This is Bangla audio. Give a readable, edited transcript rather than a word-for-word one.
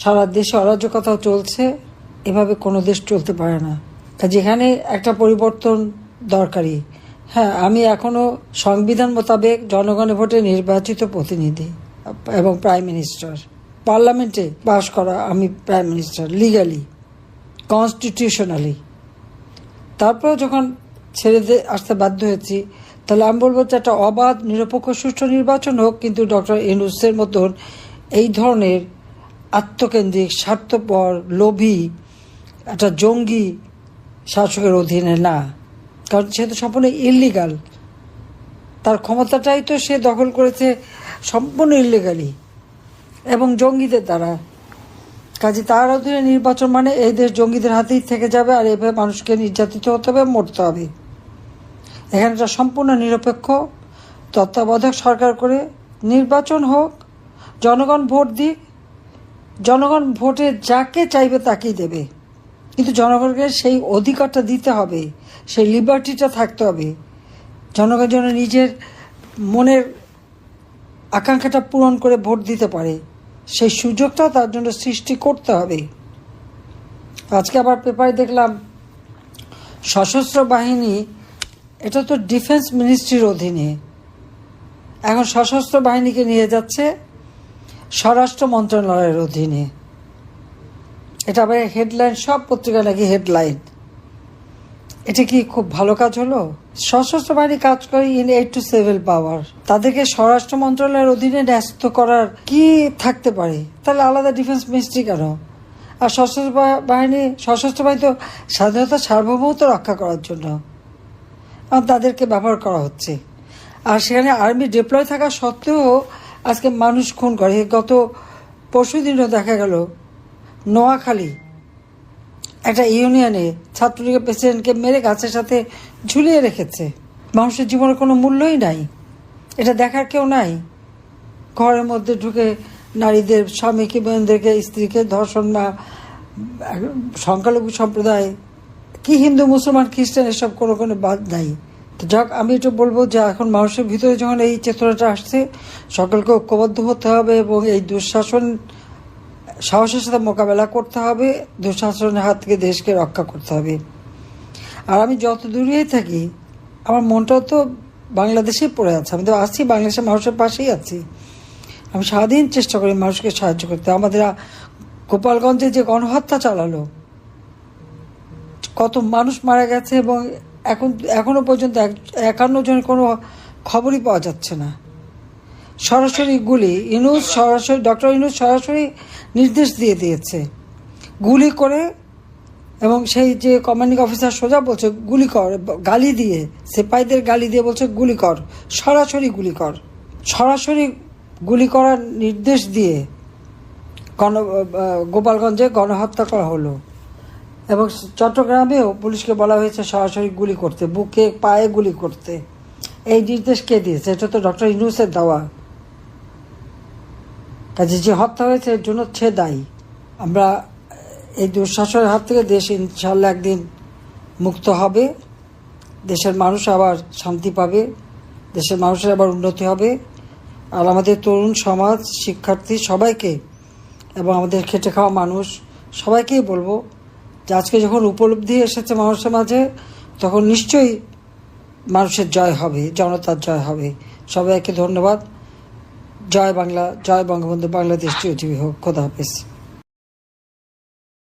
সারা দেশে অরাজকতা চলছে, এভাবে কোনো দেশ চলতে পারে না। যেখানে একটা পরিবর্তন দরকারি। হ্যাঁ, আমি এখনও সংবিধান মোতাবেক জনগণের ভোটে নির্বাচিত প্রতিনিধি এবং প্রাইম মিনিস্টার, পার্লামেন্টে পাশ করা আমি প্রাইম মিনিস্টার, লিগালি, কনস্টিটিউশনালি। তারপর যখন ছেড়ে আসতে বাধ্য হয়েছি, তাহলে আমি বলবো যে একটা অবাধ, নিরপেক্ষ, সুষ্ঠু নির্বাচন হোক, কিন্তু ডক্টর ইউনূসের মতন এই ধরনের আত্মকেন্দ্রিক, স্বার্থপর, লোভী একটা জঙ্গি শাসকের অধীনে না। কারণ সে তো সম্পূর্ণ ইললিগাল, তার ক্ষমতাটাই তো সে দখল করেছে সম্পূর্ণ ইললিগালি এবং জঙ্গিদের দ্বারা। কাজে তার অধীনে নির্বাচন মানে এই দেশ জঙ্গিদের হাতেই থেকে যাবে, আর এভাবে মানুষকে নির্যাতিত হতে হবে, মরতে হবে। এখানে একটা সম্পূর্ণ নিরপেক্ষ তত্ত্বাবধায়ক সরকার করে নির্বাচন হোক, জনগণ ভোট দিক, জনগণ ভোটে যাকে চাইবে তাকেই দেবে, কিন্তু জনগণকে সেই অধিকারটা দিতে হবে, সেই লিবার্টিটা থাকতে হবে। জনগণ যেন নিজের মনের আকাঙ্ক্ষাটা পূরণ করে ভোট দিতে পারে, সেই সুযোগটাও তার জন্য সৃষ্টি করতে হবে। আজকে আবার পেপারে দেখলাম সশস্ত্র বাহিনী, এটা তো ডিফেন্স মিনিস্ট্রির অধীনে, এখন সশস্ত্র বাহিনীকে নিয়ে যাচ্ছে স্বরাষ্ট্র মন্ত্রণালয়ের অধীনে। এটা আবার হেডলাইন, সব পত্রিকা নাকি হেডলাইন। এটা কি খুব ভালো কাজ হলো? সশস্ত্র বাহিনী কাজ করে ইন এইড টু সিভিল পাওয়ার, তাদেরকে স্বরাষ্ট্র মন্ত্রণালয়ের অধীনে ন্যস্ত করার কি থাকতে পারে? তাহলে আলাদা ডিফেন্স মিনিস্ট্রি কেন? আর সশস্ত্র বাহিনী তো স্বাধীনতা, সার্বভৌমত্ব রক্ষা করার জন্য তাদেরকে ব্যবহার করা হচ্ছে। আর সেখানে আর্মি ডিপ্লয় থাকা সত্ত্বেও আজকে মানুষ খুন করে। গত পরশুদিনও দেখা গেল নোয়াখালী একটা ইউনিয়নে ছাত্রলীগের প্রেসিডেন্টকে মেরে গাছের সাথে ঝুলিয়ে রেখেছে। মানুষের জীবনের কোনো মূল্যই নাই, এটা দেখার কেউ নাই। ঘরের মধ্যে ঢুকে নারীদের, স্বামীকে, বোনদেরকে, স্ত্রীকে ধর্ষণ, বা সংখ্যালঘু সম্প্রদায় কি হিন্দু, মুসলমান, খ্রিস্টান, এসব কোনো বাদ নাই। তো যাক, আমি এটা বলবো যে এখন মানুষের ভিতরে যখন এই চেতনাটা আসছে, সকলকে ঐক্যবদ্ধ হতে হবে এবং এই দুঃশাসন সাহসের সাথে মোকাবেলা করতে হবে, দুঃশাসনের হাত থেকে দেশকে রক্ষা করতে হবে। আর আমি যত দূরেই থাকি, আমার মনটাও তো বাংলাদেশেই পড়ে আছে। আমি তো আছি, বাংলাদেশের মানুষের পাশেই আছি। আমি সারাদিন চেষ্টা করি মানুষকে সাহায্য করতে। আমাদের গোপালগঞ্জে যে গণহত্যা চালালো, কত মানুষ মারা গেছে এবং এখনো পর্যন্ত 51 জনের কোনো খবরই পাওয়া যাচ্ছে না। সরাসরি গুলি, ডক্টর ইউনূস সরাসরি নির্দেশ দিয়ে দিয়েছে গুলি করে, এবং সেই যে কমান্ডিং অফিসার সোজা বলছে গুলি কর, গালি দিয়ে, সিপাহীদের গালি দিয়ে বলছে গুলি কর, সরাসরি গুলি কর। সরাসরি গুলি করার নির্দেশ দিয়ে গোপালগঞ্জে গণহত্যা করা হলো। এবং চট্টগ্রামেও পুলিশকে বলা হয়েছে সরাসরি গুলি করতে, বুকে পায়ে গুলি করতে। এই নির্দেশ কে দিয়েছে? এটা তো ডক্টর ইউনূসের দেওয়া। কাজে যে হত্যা হয়েছে এর জন্য সে দায়ী। আমরা এই দুঃশাসনের হাত থেকে দেশ ইনশাল্লাহ একদিন মুক্ত হবে, দেশের মানুষ আবার শান্তি পাবে, দেশের মানুষের আবার উন্নতি হবে। আর আমাদের তরুণ সমাজ, শিক্ষার্থী সবাইকে এবং আমাদের খেটে খাওয়া মানুষ সবাইকেই বলবো যে আজকে যখন উপলব্ধি এসেছে মানুষের মাঝে, তখন নিশ্চয়ই মানুষের জয় হবে, জনতার জয় হবে। সবাইকে ধন্যবাদ। জয় বাংলা, জয় বঙ্গবন্ধু, বাংলাদেশ চিরজীবী হোক। খোদা হাফেজ।